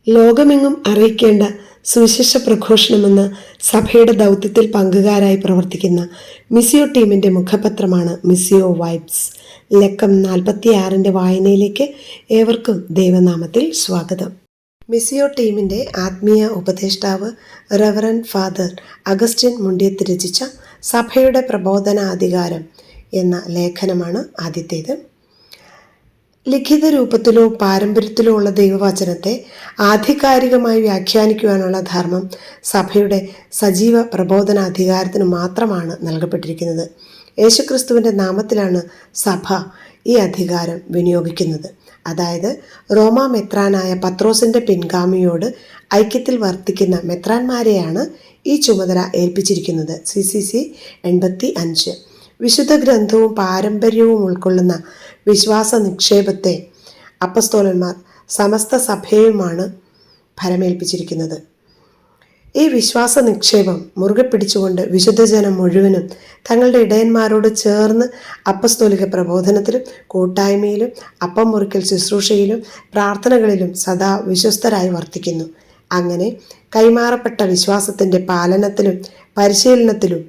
ലോകമെങ്ങും അറിയിക്കേണ്ട സുവിശേഷ പ്രഘോഷണമെന്ന സഭയുടെ ദൗത്യത്തിൽ പങ്കുകാരായി പ്രവർത്തിക്കുന്ന മിസിയോ ടീമിൻ്റെ മുഖപത്രമാണ് മിസിയോ വൈബ്സ്. ലക്കം 46 വായനയിലേക്ക് ഏവർക്കും ദൈവനാമത്തിൽ സ്വാഗതം. മിസിയോ ടീമിൻ്റെ ആത്മീയ ഉപദേഷ്ടാവ് റവറൻ ഫാദർ അഗസ്റ്റിൻ മുണ്ടിയത്ത് രചിച്ച സഭയുടെ പ്രബോധനാധികാരം എന്ന ലേഖനമാണ് ആദ്യത്തേത്. ലിഖിത രൂപത്തിലോ പാരമ്പര്യത്തിലോ ഉള്ള ദൈവവചനത്തെ ആധികാരികമായി വ്യാഖ്യാനിക്കുവാനുള്ള ധർമ്മം സഭയുടെ സജീവ പ്രബോധനാധികാരത്തിന് മാത്രമാണ് നൽകപ്പെട്ടിരിക്കുന്നത്. യേശുക്രിസ്തുവിൻ്റെ നാമത്തിലാണ് സഭ ഈ അധികാരം വിനിയോഗിക്കുന്നത്. അതായത് റോമാ മെത്രാനായ പത്രോസിൻ്റെ പിൻഗാമിയോട് ഐക്യത്തിൽ വർത്തിക്കുന്ന മെത്രാന്മാരെയാണ് ഈ ചുമതല ഏൽപ്പിച്ചിരിക്കുന്നത്. CCC 85. വിശുദ്ധ ഗ്രന്ഥവും പാരമ്പര്യവും ഉൾക്കൊള്ളുന്ന വിശ്വാസ നിക്ഷേപത്തെ അപ്പസ്തോലന്മാർ സമസ്ത സഭയുമാണ് ഫലമേൽപ്പിച്ചിരിക്കുന്നത്. ഈ വിശ്വാസ നിക്ഷേപം മുറുകെ പിടിച്ചുകൊണ്ട് വിശുദ്ധജനം മുഴുവനും തങ്ങളുടെ ഇടയന്മാരോട് ചേർന്ന് അപ്പസ്തോലിക പ്രബോധനത്തിലും കൂട്ടായ്മയിലും അപ്പം മുറിക്കൽ ശുശ്രൂഷയിലും പ്രാർത്ഥനകളിലും സദാ വിശ്വസ്തരായി വർത്തിക്കുന്നു. അങ്ങനെ കൈമാറപ്പെട്ട വിശ്വാസത്തിൻ്റെ പാലനത്തിലും പരിശീലനത്തിലും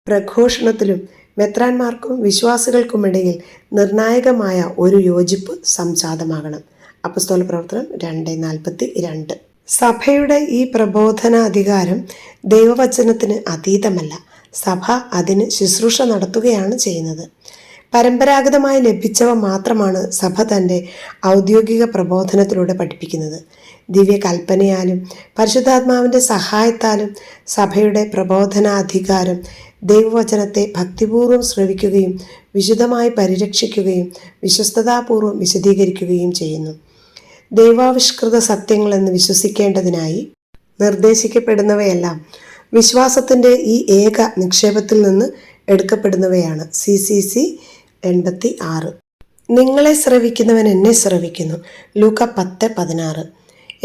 പ്രഘോഷണത്തിലും മെത്രാന്മാർക്കും വിശ്വാസികൾക്കുമിടയിൽ നിർണായകമായ ഒരു യോജിപ്പ് സംജാതമാകണം. അപ്പസ്തോല പ്രവർത്തനം 2:42. സഭയുടെ ഈ പ്രബോധന അധികാരം ദൈവവചനത്തിന് അതീതമല്ല. സഭ അതിന് ശുശ്രൂഷ നടത്തുകയാണ് ചെയ്യുന്നത്. പരമ്പരാഗതമായി ലഭിച്ചവ മാത്രമാണ് സഭ തൻ്റെ ഔദ്യോഗിക പ്രബോധനത്തിലൂടെ പഠിപ്പിക്കുന്നത്. ദിവ്യകൽപ്പനയാലും പരിശുദ്ധാത്മാവിൻ്റെ സഹായത്താലും സഭയുടെ പ്രബോധനാധികാരം ദൈവവചനത്തെ ഭക്തിപൂർവ്വം ശ്രവിക്കുകയും വിശുദ്ധമായി പരിരക്ഷിക്കുകയും വിശ്വസ്തതാപൂർവ്വം വിശദീകരിക്കുകയും ചെയ്യുന്നു. ദൈവാവിഷ്കൃത സത്യങ്ങളെന്ന് വിശ്വസിക്കേണ്ടതിനായി നിർദ്ദേശിക്കപ്പെടുന്നവയെല്ലാം വിശ്വാസത്തിൻ്റെ ഈ ഏക നിക്ഷേപത്തിൽ നിന്ന് എടുക്കപ്പെടുന്നവയാണ്. CCC 86. നിങ്ങളെ ശ്രവിക്കുന്നവൻ എന്നെ ശ്രവിക്കുന്നു, ലൂക്ക 10:16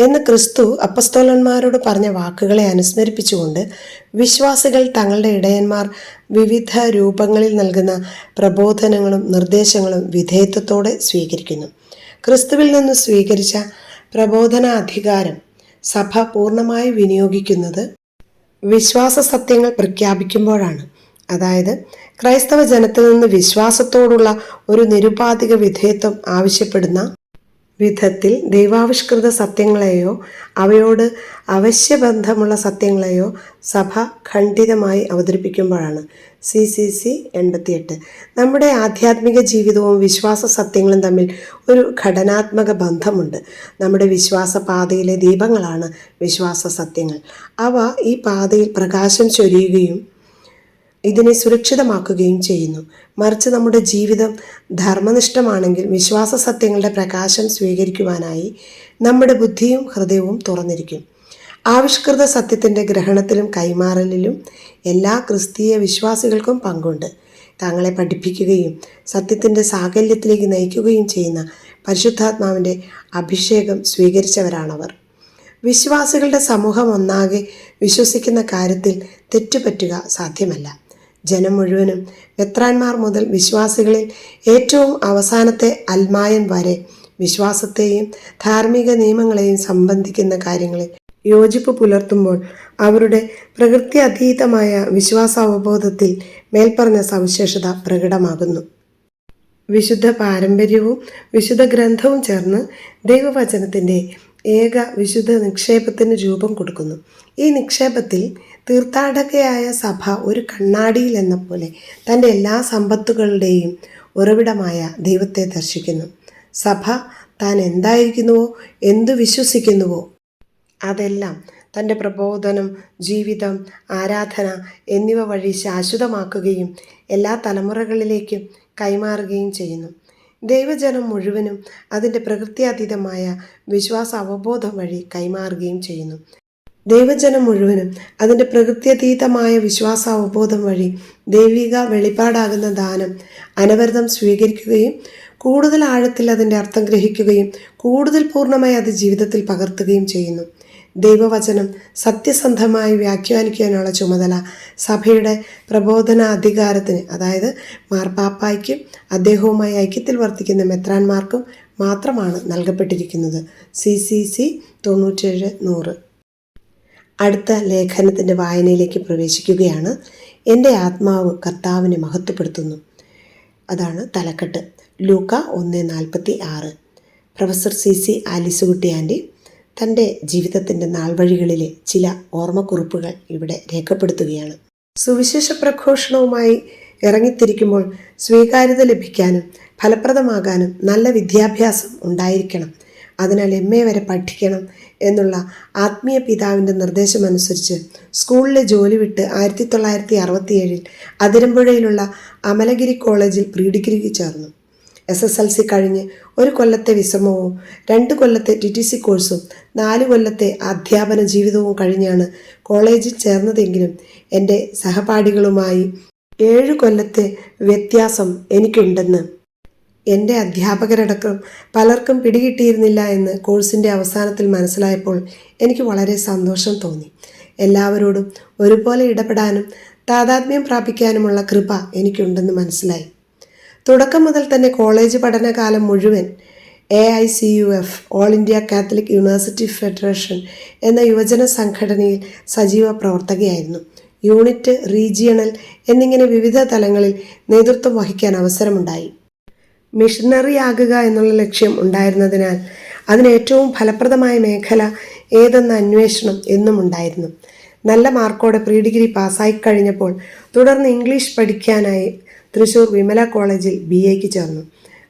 എന്ന് ക്രിസ്തു അപ്പസ്തോലന്മാരോട് പറഞ്ഞ വാക്കുകളെ അനുസ്മരിപ്പിച്ചുകൊണ്ട് വിശ്വാസികൾ തങ്ങളുടെ ഇടയന്മാർ വിവിധ രൂപങ്ങളിൽ നൽകുന്ന പ്രബോധനങ്ങളും നിർദ്ദേശങ്ങളും വിധേയത്വത്തോടെ സ്വീകരിക്കുന്നു. ക്രിസ്തുവിൽ നിന്ന് സ്വീകരിച്ച പ്രബോധനാധികാരം സഭ പൂർണ്ണമായി വിനിയോഗിക്കുന്നത് വിശ്വാസ സത്യങ്ങൾ പ്രഖ്യാപിക്കുമ്പോഴാണ്. അതായത് ക്രൈസ്തവ ജനത്തിൽ നിന്ന് വിശ്വാസത്തോടുള്ള ഒരു നിരുപാധിക വിധേയത്വം ആവശ്യപ്പെടുന്ന വിധത്തിൽ ദൈവാവിഷ്കൃത സത്യങ്ങളെയോ അവയോട് അവശ്യബന്ധമുള്ള സത്യങ്ങളെയോ സഭ ഖണ്ഡിതമായി അവതരിപ്പിക്കുമ്പോഴാണ്. CCC 88. നമ്മുടെ ആധ്യാത്മിക ജീവിതവും വിശ്വാസ സത്യങ്ങളും തമ്മിൽ ഒരു ഘടനാത്മക ബന്ധമുണ്ട്. നമ്മുടെ വിശ്വാസ പാതയിലെ ദീപങ്ങളാണ് വിശ്വാസ സത്യങ്ങൾ. അവ ഈ പാതയിൽ പ്രകാശം ചൊരിയുകയും ഇതിനെ സുരക്ഷിതമാക്കുകയും ചെയ്യുന്നു. മറിച്ച് നമ്മുടെ ജീവിതം ധർമ്മനിഷ്ഠമാണെങ്കിൽ വിശ്വാസ സത്യങ്ങളുടെ പ്രകാശം സ്വീകരിക്കുവാനായി നമ്മുടെ ബുദ്ധിയും ഹൃദയവും തുറന്നിരിക്കും. ആവിഷ്കൃത സത്യത്തിൻ്റെ ഗ്രഹണത്തിലും കൈമാറലിലും എല്ലാ ക്രിസ്തീയ വിശ്വാസികൾക്കും പങ്കുണ്ട്. തങ്ങളെ പഠിപ്പിക്കുകയും സത്യത്തിൻ്റെ സാകല്യത്തിലേക്ക് നയിക്കുകയും ചെയ്യുന്ന പരിശുദ്ധാത്മാവിൻ്റെ അഭിഷേകം സ്വീകരിച്ചവരാണവർ. വിശ്വാസികളുടെ സമൂഹം ഒന്നാകെ വിശ്വസിക്കുന്ന കാര്യത്തിൽ തെറ്റുപറ്റുക സാധ്യമല്ല. ജനം മുഴുവനും മെത്രാന്മാർ മുതൽ വിശ്വാസികളിൽ ഏറ്റവും അവസാനത്തെ അൽമായൻ വരെ വിശ്വാസത്തെയും ധാർമ്മിക നിയമങ്ങളെയും സംബന്ധിക്കുന്ന കാര്യങ്ങളിൽ യോജിപ്പ് പുലർത്തുമ്പോൾ അവരുടെ പ്രകൃതി അതീതമായ വിശ്വാസാവബോധത്തിൽ മേൽപ്പറഞ്ഞ സവിശേഷത പ്രകടമാകുന്നു. വിശുദ്ധ പാരമ്പര്യവും വിശുദ്ധ ഗ്രന്ഥവും ചേർന്ന് ദൈവവചനത്തിൻ്റെ ഏക വിശുദ്ധ നിക്ഷേപത്തിന് രൂപം കൊടുക്കുന്നു. ഈ നിക്ഷേപത്തിൽ തീർത്ഥാടകയായ സഭ ഒരു കണ്ണാടിയിൽ എന്ന പോലെ തൻ്റെ എല്ലാ സമ്പത്തുകളുടെയും ഉറവിടമായ ദൈവത്തെ ദർശിക്കുന്നു. സഭ താൻ എന്തായിരിക്കുന്നുവോ, എന്തു വിശ്വസിക്കുന്നുവോ അതെല്ലാം തൻ്റെ പ്രബോധനം, ജീവിതം, ആരാധന എന്നിവ വഴി ശാശ്വതമാക്കുകയും എല്ലാ തലമുറകളിലേക്കും കൈമാറുകയും ചെയ്യുന്നു. ദൈവജനം മുഴുവനും അതിൻ്റെ പ്രകൃത്യാതീതമായ വിശ്വാസ അവബോധം വഴി കൈമാറുകയും ചെയ്യുന്നു. ദൈവജനം മുഴുവനും അതിൻ്റെ പ്രകൃത്യാതീതമായ വിശ്വാസാവബോധം വഴി ദൈവിക വെളിപ്പാടാകുന്ന ദാനം അനവരതം സ്വീകരിക്കുകയും കൂടുതൽ ആഴത്തിൽ അതിൻ്റെ അർത്ഥം ഗ്രഹിക്കുകയും കൂടുതൽ പൂർണ്ണമായി അത് ജീവിതത്തിൽ പകർത്തുകയും ചെയ്യുന്നു. ദൈവവചനം സത്യസന്ധമായി വ്യാഖ്യാനിക്കാനുള്ള ചുമതല സഭയുടെ പ്രബോധന അധികാരത്തിന്, അതായത് മാർപ്പാപ്പായ്ക്കും അദ്ദേഹവുമായി ഐക്യത്തിൽ വർത്തിക്കുന്ന മെത്രാന്മാർക്കും മാത്രമാണ് നൽകപ്പെട്ടിരിക്കുന്നത്. CCC 97 100. അടുത്ത ലേഖനത്തിൻ്റെ വായനയിലേക്ക് പ്രവേശിക്കുകയാണ്. എൻ്റെ ആത്മാവ് കർത്താവിനെ മഹത്വപ്പെടുത്തുന്നു. അതാണ് തലക്കെട്ട്. ലൂക്ക 1:46. പ്രൊഫസർ CC ആലിസുകുട്ടി ആൻറ്റി തൻ്റെ ജീവിതത്തിൻ്റെ നാൾവഴികളിലെ ചില ഓർമ്മക്കുറിപ്പുകൾ ഇവിടെ രേഖപ്പെടുത്തുകയാണ്. സുവിശേഷ പ്രഘോഷണവുമായി ഇറങ്ങിത്തിരിക്കുമ്പോൾ സ്വീകാര്യത ലഭിക്കാനും ഫലപ്രദമാകാനും നല്ല വിദ്യാഭ്യാസം ഉണ്ടായിരിക്കണം. അതിനാൽ MA വരെ പഠിക്കണം എന്നുള്ള ആത്മീയ പിതാവിൻ്റെ നിർദ്ദേശമനുസരിച്ച് സ്കൂളിലെ ജോലി വിട്ട് 1967 അതിരമ്പുഴയിലുള്ള അമലഗിരി കോളേജിൽ പ്രീ ഡിഗ്രിക്ക് ചേർന്നു. SSLC കഴിഞ്ഞ് 1 കൊല്ലത്തെ വിശ്രമവും 2 കൊല്ലത്തെ TTC കോഴ്സും 4 കൊല്ലത്തെ അധ്യാപന ജീവിതവും കഴിഞ്ഞാണ് കോളേജിൽ ചേർന്നതെങ്കിലും എൻ്റെ സഹപാഠികളുമായി 7 കൊല്ലത്തെ വ്യത്യാസം എനിക്കുണ്ടെന്ന് എൻ്റെ അധ്യാപകരടക്കം പലർക്കും പിടികിട്ടിയിരുന്നില്ല എന്ന് കോഴ്സിൻ്റെ അവസാനത്തിൽ മനസ്സിലായപ്പോൾ എനിക്ക് വളരെ സന്തോഷം തോന്നി. എല്ലാവരോടും ഒരുപോലെ ഇടപെടാനും താതാത്മ്യം പ്രാപിക്കാനുമുള്ള കൃപ എനിക്കുണ്ടെന്ന് മനസ്സിലായി. തുടക്കം മുതൽ തന്നെ കോളേജ് പഠനകാലം മുഴുവൻ AICUF all India Catholic university federation എന്ന യുവജന സംഘടനയിൽ സജീവ പ്രവർത്തകയായിരുന്നു. യൂണിറ്റ്, റീജിയണൽ എന്നിങ്ങനെ വിവിധ തലങ്ങളിൽ നേതൃത്വം വഹിക്കാൻ അവസരമുണ്ടായി. മിഷണറി ആകുക എന്നുള്ള ലക്ഷ്യം ഉണ്ടായിരുന്നതിനാൽ അതിന് ഏറ്റവും ഫലപ്രദമായ മേഖല ഏതെന്ന അന്വേഷണം എന്നും ഉണ്ടായിരുന്നു. നല്ല മാർക്കോടെ പ്രീ ഡിഗ്രി പാസ്സായി കഴിഞ്ഞപ്പോൾ തുടർന്ന് ഇംഗ്ലീഷ് പഠിക്കാനായി തൃശ്ശൂർ വിമല കോളേജിൽ BAക്ക് ചേർന്നു.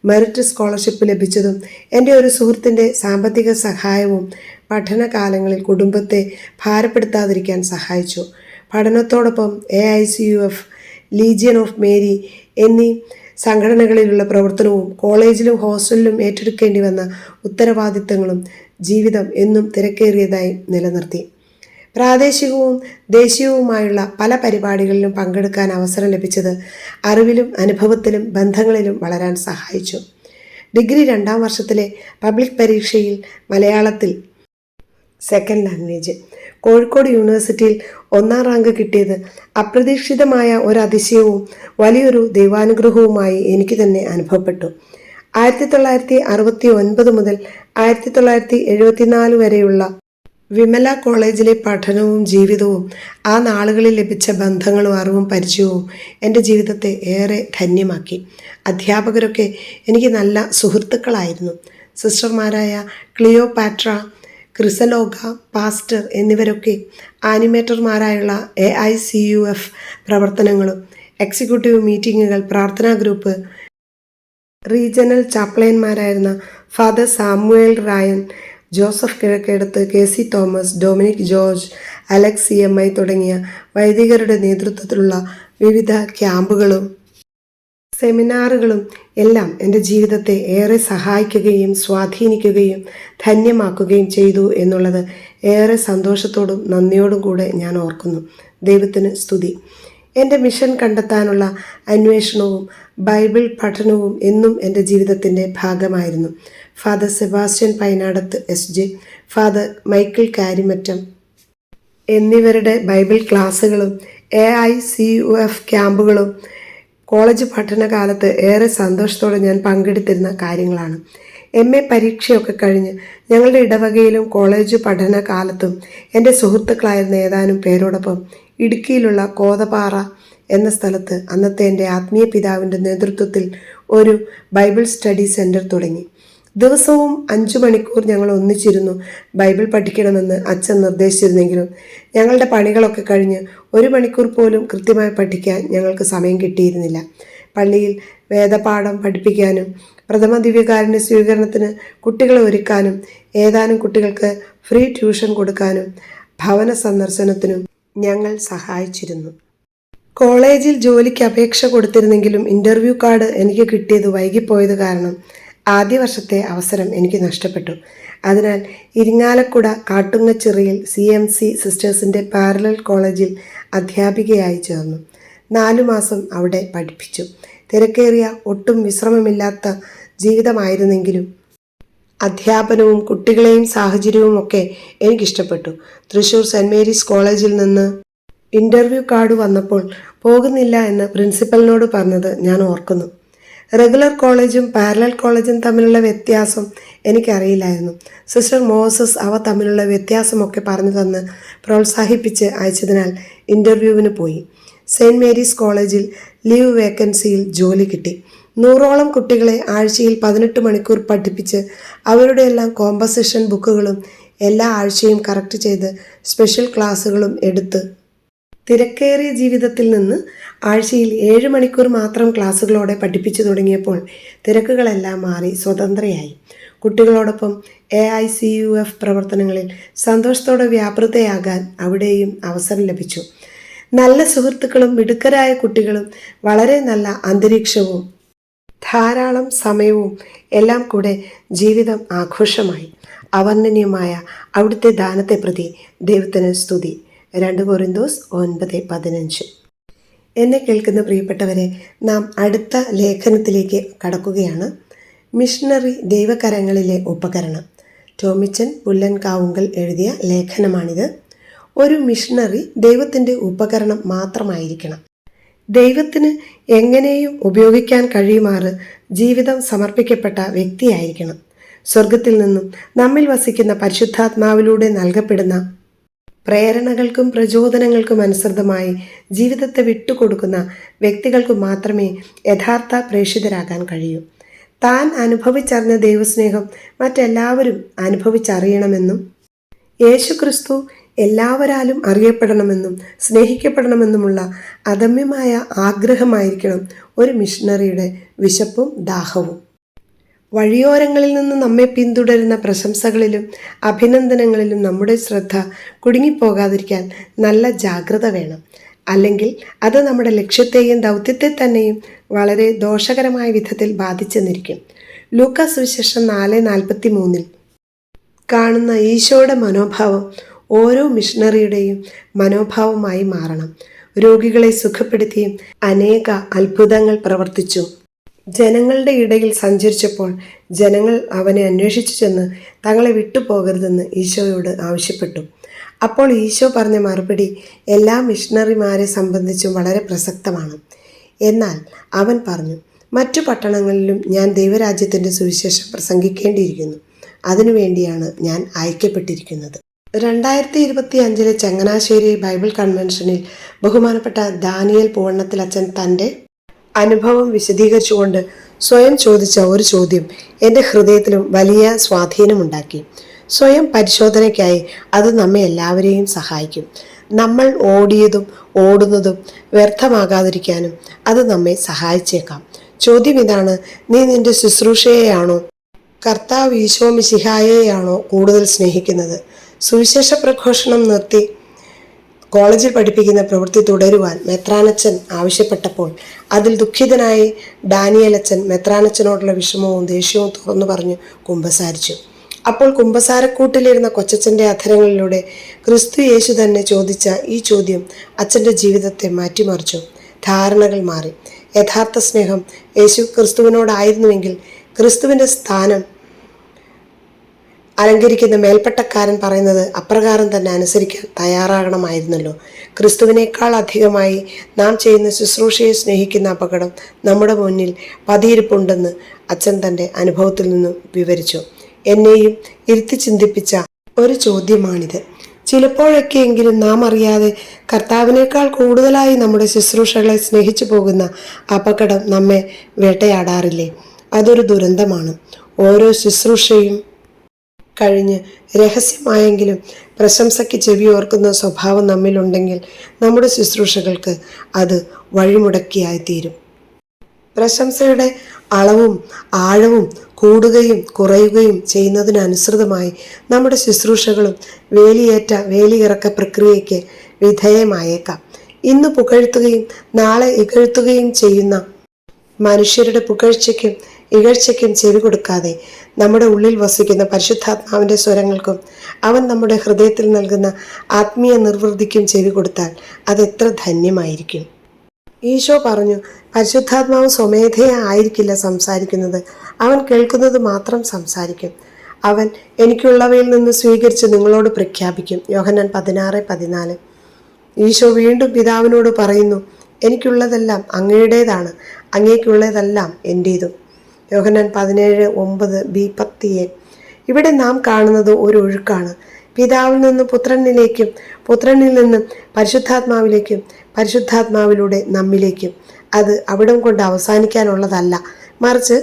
മെറിറ്റ് സ്കോളർഷിപ്പ് ലഭിച്ചതും എൻ്റെ ഒരു സുഹൃത്തിൻ്റെ സാമ്പത്തിക സഹായവും പഠനകാലങ്ങളിൽ കുടുംബത്തെ ഭാരപ്പെടുത്താതിരിക്കാൻ സഹായിച്ചു. പഠനത്തോടൊപ്പം AICUF, ലീജിയൻ ഓഫ് മേരി എന്നീ സംഘടനകളിലുള്ള പ്രവർത്തനവും കോളേജിലും ഹോസ്റ്റലിലും ഏറ്റെടുക്കേണ്ടി വന്ന ഉത്തരവാദിത്തങ്ങളും ജീവിതം എന്നും തിരക്കേറിയതായി നിലനിർത്തി. പ്രാദേശികവും ദേശീയവുമായുള്ള പല പരിപാടികളിലും പങ്കെടുക്കാൻ അവസരം ലഭിച്ചത് അറിവിലും അനുഭവത്തിലും ബന്ധങ്ങളിലും വളരാൻ സഹായിച്ചു. ഡിഗ്രി 2ാം വർഷത്തിലെ പബ്ലിക് പരീക്ഷയിൽ മലയാളത്തിൽ സെക്കൻഡ് ലാംഗ്വേജ് കോഴിക്കോട് യൂണിവേഴ്സിറ്റിയിൽ 1ാം റാങ്ക് കിട്ടിയത് അപ്രതീക്ഷിതമായ ഒരതിശയവും വലിയൊരു ദൈവാനുഗ്രഹവുമായി എനിക്ക് തന്നെ അനുഭവപ്പെട്ടു. 1969 മുതൽ 1974 വരെയുള്ള വിമല കോളേജിലെ പഠനവും ജീവിതവും ആ നാളുകളിൽ ലഭിച്ച ബന്ധങ്ങളും അറിവും പരിചയവും എൻ്റെ ജീവിതത്തെ ഏറെ ധന്യമാക്കി. അധ്യാപകരൊക്കെ എനിക്ക് നല്ല സുഹൃത്തുക്കളായിരുന്നു. സിസ്റ്റർമാരായ ക്ലിയോപാട്ര, ക്രിസലോഗ, പാസ്റ്റർ എന്നിവരൊക്കെ ആനിമേറ്റർമാരായുള്ള AICUF പ്രവർത്തനങ്ങളും എക്സിക്യൂട്ടീവ് മീറ്റിങ്ങുകൾ, പ്രാർത്ഥനാ ഗ്രൂപ്പ്, റീജിയണൽ ചാപ്ലൈൻമാരായിരുന്ന father Samuel Ryan, Joseph Kizhakkedath, KC Thomas, Dominic George, Alex CMI തുടങ്ങിയ വൈദികരുടെ നേതൃത്വത്തിലുള്ള വിവിധ ക്യാമ്പുകളും സെമിനാറുകളും എല്ലാം എൻ്റെ ജീവിതത്തെ ഏറെ സഹായിക്കുകയും സ്വാധീനിക്കുകയും ധന്യമാക്കുകയും ചെയ്തു എന്നുള്ളത് ഏറെ സന്തോഷത്തോടും നന്ദിയോടും കൂടെ ഞാൻ ഓർക്കുന്നു. ദൈവത്തിന് സ്തുതി. എൻ്റെ മിഷൻ കണ്ടെത്താനുള്ള അന്വേഷണവും ബൈബിൾ പഠനവും എന്നും എൻ്റെ ജീവിതത്തിൻ്റെ ഭാഗമായിരുന്നു. Father Sebastian Painadath SJ, father Michael Karimattam എന്നിവരുടെ ബൈബിൾ ക്ലാസ്സുകളും AICUF ക്യാമ്പുകളും കോളേജ് പഠനകാലത്ത് ഏറെ സന്തോഷത്തോടെ ഞാൻ പങ്കെടുത്തിരുന്ന കാര്യങ്ങളാണ്. MA പരീക്ഷയൊക്കെ കഴിഞ്ഞ് ഞങ്ങളുടെ ഇടവകയിലും കോളേജ് പഠനകാലത്തും എൻ്റെ സുഹൃത്തുക്കളായിരുന്ന ഏതാനും പേരോടൊപ്പം ഇടുക്കിയിലുള്ള കോതപാറ എന്ന സ്ഥലത്ത് അന്നത്തെ എൻ്റെ ആത്മീയ പിതാവിൻ്റെ നേതൃത്വത്തിൽ ഒരു ബൈബിൾ സ്റ്റഡി സെൻറ്റർ തുടങ്ങി. ദിവസവും 5 മണിക്കൂർ ഞങ്ങൾ ഒന്നിച്ചിരുന്നു ബൈബിൾ പഠിക്കണമെന്ന് അച്ഛൻ നിർദ്ദേശിച്ചിരുന്നെങ്കിലും ഞങ്ങളുടെ പണികളൊക്കെ കഴിഞ്ഞ് 1 മണിക്കൂർ പോലും കൃത്യമായി പഠിക്കാൻ ഞങ്ങൾക്ക് സമയം കിട്ടിയിരുന്നില്ല. പള്ളിയിൽ വേദപാഠം പഠിപ്പിക്കാനും പ്രഥമ ദിവ്യകാരുണ്യ സ്വീകരണത്തിന് കുട്ടികളെ ഒരുക്കാനും ഏതാനും കുട്ടികൾക്ക് ഫ്രീ ട്യൂഷൻ കൊടുക്കാനും ഭവന സന്ദർശനത്തിനും ഞങ്ങൾ സഹായിച്ചിരുന്നു. കോളേജിൽ ജോലിക്ക് അപേക്ഷ കൊടുത്തിരുന്നെങ്കിലും ഇൻ്റർവ്യൂ കാർഡ് എനിക്ക് കിട്ടിയത് വൈകിപ്പോയത് കാരണം ആദ്യ വർഷത്തെ അവസരം എനിക്ക് നഷ്ടപ്പെട്ടു. അതിനാൽ ഇരിങ്ങാലക്കുട കാട്ടുങ്ങച്ചിറയിൽ CMC സിസ്റ്റേഴ്സിൻ്റെ പാരലൽ കോളേജിൽ അധ്യാപികയായി ചേർന്നു. 4 മാസം അവിടെ പഠിപ്പിച്ചു. തിരക്കേറിയ ഒട്ടും വിശ്രമമില്ലാത്ത ജീവിതമായിരുന്നെങ്കിലും അധ്യാപനവും കുട്ടികളെയും സാഹചര്യവും ഒക്കെ എനിക്കിഷ്ടപ്പെട്ടു. തൃശ്ശൂർ സെൻറ് മേരീസ് കോളേജിൽ നിന്ന് ഇൻ്റർവ്യൂ കാർഡ് വന്നപ്പോൾ പോകുന്നില്ല എന്ന് പ്രിൻസിപ്പലിനോട് പറഞ്ഞത് ഞാൻ ഓർക്കുന്നു. റെഗുലർ കോളേജും പാരലൽ കോളേജും തമ്മിലുള്ള വ്യത്യാസം എനിക്കറിയില്ലായിരുന്നു. സിസ്റ്റർ മോസസ് അവ തമ്മിലുള്ള വ്യത്യാസമൊക്കെ പറഞ്ഞു തന്ന് പ്രോത്സാഹിപ്പിച്ച് അയച്ചതിനാൽ ഇൻ്റർവ്യൂവിന് പോയി. സെയിൻറ്റ് മേരീസ് കോളേജിൽ ലീവ് വേക്കൻസിയിൽ ജോലി കിട്ടി. 100ഓളം കുട്ടികളെ ആഴ്ചയിൽ 18 മണിക്കൂർ പഠിപ്പിച്ച് അവരുടെ എല്ലാം കോമ്പസിഷൻ ബുക്കുകളും എല്ലാ ആഴ്ചയും കറക്റ്റ് ചെയ്ത് സ്പെഷ്യൽ ക്ലാസ്സുകളും എടുത്ത് തിരക്കേറിയ ജീവിതത്തിൽ നിന്ന് ആഴ്ചയിൽ 7 മണിക്കൂർ മാത്രം ക്ലാസ്സുകളോടെ പഠിപ്പിച്ചു തുടങ്ങിയപ്പോൾ തിരക്കുകളെല്ലാം മാറി സ്വതന്ത്രയായി. കുട്ടികളോടൊപ്പം AICUF പ്രവർത്തനങ്ങളിൽ സന്തോഷത്തോടെ വ്യാപൃതയാകാൻ അവിടെയും അവസരം ലഭിച്ചു. നല്ല സുഹൃത്തുക്കളും മിടുക്കരായ കുട്ടികളും വളരെ നല്ല അന്തരീക്ഷവും ധാരാളം സമയവും എല്ലാം കൂടെ ജീവിതം ആഘോഷമായി. അവർണ്ണനീയമായ അവിടുത്തെ ദാനത്തെ പ്രതി ദൈവത്തിന് സ്തുതി. 2 കൊരിന്തോസ് 9:15. എന്നെ കേൾക്കുന്ന പ്രിയപ്പെട്ടവരെ, നാം അടുത്ത ലേഖനത്തിലേക്ക് കടക്കുകയാണ്. മിഷണറി ദൈവകരങ്ങളിലെ ഉപകരണം. ടോമിച്ചൻ പുല്ലൻകാവുങ്കൽ എഴുതിയ ലേഖനമാണിത്. ഒരു മിഷണറി ദൈവത്തിൻ്റെ ഉപകരണം മാത്രമായിരിക്കണം. ദൈവത്തിന് എങ്ങനെയും ഉപയോഗിക്കാൻ കഴിയുമാറ് ജീവിതം സമർപ്പിക്കപ്പെട്ട വ്യക്തിയായിരിക്കണം. സ്വർഗത്തിൽ നിന്നും നമ്മിൽ വസിക്കുന്ന പരിശുദ്ധാത്മാവിലൂടെ നൽകപ്പെടുന്ന പ്രേരണകൾക്കും പ്രചോദനങ്ങൾക്കും അനുസൃതമായി ജീവിതത്തെ വിട്ടുകൊടുക്കുന്ന വ്യക്തികൾക്ക് മാത്രമേ യഥാർത്ഥ പ്രേക്ഷിതരാകാൻ കഴിയൂ. താൻ അനുഭവിച്ചറിഞ്ഞ ദൈവസ്നേഹം മറ്റെല്ലാവരും അനുഭവിച്ചറിയണമെന്നും യേശുക്രിസ്തു എല്ലാവരാലും അറിയപ്പെടണമെന്നും സ്നേഹിക്കപ്പെടണമെന്നുമുള്ള അദമ്യമായ ആഗ്രഹമായിരിക്കണം ഒരു മിഷണറിയുടെ വിശപ്പും ദാഹവും. വഴിയോരങ്ങളിൽ നിന്ന് നമ്മെ പിന്തുടരുന്ന പ്രശംസകളിലും അഭിനന്ദനങ്ങളിലും നമ്മുടെ ശ്രദ്ധ കുടുങ്ങിപ്പോകാതിരിക്കാൻ നല്ല ജാഗ്രത വേണം. അല്ലെങ്കിൽ അത് നമ്മുടെ ലക്ഷ്യത്തെയും ദൗത്യത്തെ തന്നെയും വളരെ ദോഷകരമായ വിധത്തിൽ ബാധിച്ചെന്നിരിക്കും. ലൂക്കാ സുവിശേഷം 4:43 കാണുന്ന ഈശോയുടെ മനോഭാവം ഓരോ മിഷണറിയുടെയും മനോഭാവമായി മാറണം. രോഗികളെ സുഖപ്പെടുത്തിയും അനേക അത്ഭുതങ്ങൾ പ്രവർത്തിച്ചു. ജനങ്ങളുടെ ഇടയിൽ സഞ്ചരിച്ചപ്പോൾ ജനങ്ങൾ അവനെ അന്വേഷിച്ചു ചെന്ന് തങ്ങളെ വിട്ടുപോകരുതെന്ന് ഈശോയോട് ആവശ്യപ്പെട്ടു. അപ്പോൾ ഈശോ പറഞ്ഞ മറുപടി എല്ലാ മിഷണറിമാരെ സംബന്ധിച്ചും വളരെ പ്രസക്തമാണ്. എന്നാൽ അവൻ പറഞ്ഞു, മറ്റു പട്ടണങ്ങളിലും ഞാൻ ദൈവരാജ്യത്തിൻ്റെ സുവിശേഷം പ്രസംഗിക്കേണ്ടിയിരിക്കുന്നു. അതിനുവേണ്ടിയാണ് ഞാൻ അയക്കപ്പെട്ടിരിക്കുന്നത്. 2025 ചങ്ങനാശ്ശേരി ബൈബിൾ കൺവെൻഷനിൽ ബഹുമാനപ്പെട്ട ദാനിയേൽ പൂവണ്ണത്തിൽ അച്ഛൻ തൻ്റെ അനുഭവം വിശദീകരിച്ചുകൊണ്ട് സ്വയം ചോദിച്ച ഒരു ചോദ്യം എൻ്റെ ഹൃദയത്തിലും വലിയ സ്വാധീനമുണ്ടാക്കി. സ്വയം പരിശോധനയ്ക്കായി അത് നമ്മെ എല്ലാവരെയും സഹായിക്കും. നമ്മൾ ഓടിയതും ഓടുന്നതും വ്യർത്ഥമാകാതിരിക്കാനും അത് നമ്മെ സഹായിച്ചേക്കാം. ചോദ്യം ഇതാണ്: നീ നിന്റെ ശുശ്രൂഷയെയാണോ കർത്താവ് ഈശോ മിശിഹായെയാണോ കൂടുതൽ സ്നേഹിക്കുന്നത്? സുവിശേഷ പ്രഘോഷണം നിർത്തി കോളേജിൽ പഠിപ്പിക്കുന്ന പ്രവൃത്തി തുടരുവാൻ മെത്രാനച്ചൻ ആവശ്യപ്പെട്ടപ്പോൾ അതിൽ ദുഃഖിതനായി ഡാനിയേലച്ചൻ മെത്രാനച്ചനോടുള്ള വിഷമവും ദേഷ്യവും തുറന്നു പറഞ്ഞു കുമ്പസാരിച്ചു. അപ്പോൾ കുമ്പസാരക്കൂട്ടിലിരുന്ന കൊച്ചച്ഛൻ്റെ അധരങ്ങളിലൂടെ ക്രിസ്തു യേശു തന്നെ ചോദിച്ച ഈ ചോദ്യം അച്ഛൻ്റെ ജീവിതത്തെ മാറ്റിമറിച്ചു. ധാരണകൾ മാറി. യഥാർത്ഥ സ്നേഹം യേശു ക്രിസ്തുവിനോടായിരുന്നുവെങ്കിൽ ക്രിസ്തുവിൻ്റെ സ്ഥാനം അലങ്കരിക്കുന്ന മേൽപ്പട്ടക്കാരൻ പറയുന്നത് അപ്രകാരം തന്നെ അനുസരിക്കാൻ തയ്യാറാകണമായിരുന്നല്ലോ. ക്രിസ്തുവിനേക്കാൾ അധികമായി നാം ചെയ്യുന്ന ശുശ്രൂഷയെ സ്നേഹിക്കുന്ന അപകടം നമ്മുടെ മുന്നിൽ പതിയിരിപ്പുണ്ടെന്ന് അച്ഛൻ തൻ്റെ അനുഭവത്തിൽ നിന്നും വിവരിച്ചു. എന്നെയും ഇരുത്തി ചിന്തിപ്പിച്ച ഒരു ചോദ്യമാണിത്. ചിലപ്പോഴൊക്കെയെങ്കിലും നാം അറിയാതെ കർത്താവിനേക്കാൾ കൂടുതലായി നമ്മുടെ ശുശ്രൂഷകളെ സ്നേഹിച്ചു പോകുന്ന അപകടം നമ്മെ വേട്ടയാടാറില്ലേ? അതൊരു ദുരന്തമാണ്. ഓരോ ശുശ്രൂഷയും കഴിഞ്ഞ് രഹസ്യമായെങ്കിലും പ്രശംസയ്ക്ക് ചെവി ഓർക്കുന്ന സ്വഭാവം നമ്മിലുണ്ടെങ്കിൽ നമ്മുടെ ശുശ്രൂഷകൾക്ക് അത് വഴിമുടക്കിയായി തീരും. പ്രശംസയുടെ അളവും ആഴവും കൂടുകയും കുറയുകയും ചെയ്യുന്നതിനനുസൃതമായി നമ്മുടെ ശുശ്രൂഷകളും വേലിയിറക്ക പ്രക്രിയയ്ക്ക് വിധേയമായേക്കാം. ഇന്ന് പുകഴ്ത്തുകയും നാളെ ഇകഴ്ത്തുകയും ചെയ്യുന്ന മനുഷ്യരുടെ പുകഴ്ചയ്ക്കും ഇകഴ്ചയ്ക്കും ചെവി കൊടുക്കാതെ നമ്മുടെ ഉള്ളിൽ വസിക്കുന്ന പരിശുദ്ധാത്മാവിൻ്റെ സ്വരങ്ങൾക്കും അവൻ നമ്മുടെ ഹൃദയത്തിൽ നൽകുന്ന ആത്മീയ നിർവൃതിക്കും ചെവി കൊടുത്താൽ അതെത്ര ധന്യമായിരിക്കും. ഈശോ പറഞ്ഞു, പരിശുദ്ധാത്മാവ് സ്വമേധയാ ആയിരിക്കില്ല സംസാരിക്കുന്നത്, അവൻ കേൾക്കുന്നത് മാത്രം സംസാരിക്കും. അവൻ എനിക്കുള്ളവയിൽ നിന്ന് സ്വീകരിച്ച് നിങ്ങളോട് പ്രഖ്യാപിക്കും. യോഹന്നാൻ 16:14. ഈശോ വീണ്ടും പിതാവിനോട് പറയുന്നു, എനിക്കുള്ളതെല്ലാം അങ്ങയുടേതാണ്, അങ്ങേക്കുള്ളതെല്ലാം എൻ്റേതും. യോഹന്നാൻ 17:9b-10. ഇവിടെ നാം കാണുന്നത് ഒരു ഒഴുക്കാണ്. പിതാവിൽ നിന്ന് പുത്രനിലേക്കും, പുത്രനിൽ നിന്നും പരിശുദ്ധാത്മാവിലേക്കും, പരിശുദ്ധാത്മാവിലൂടെ നമ്മിലേക്കും. അത് അവിടം കൊണ്ട് അവസാനിക്കാനുള്ളതല്ല, മറിച്ച്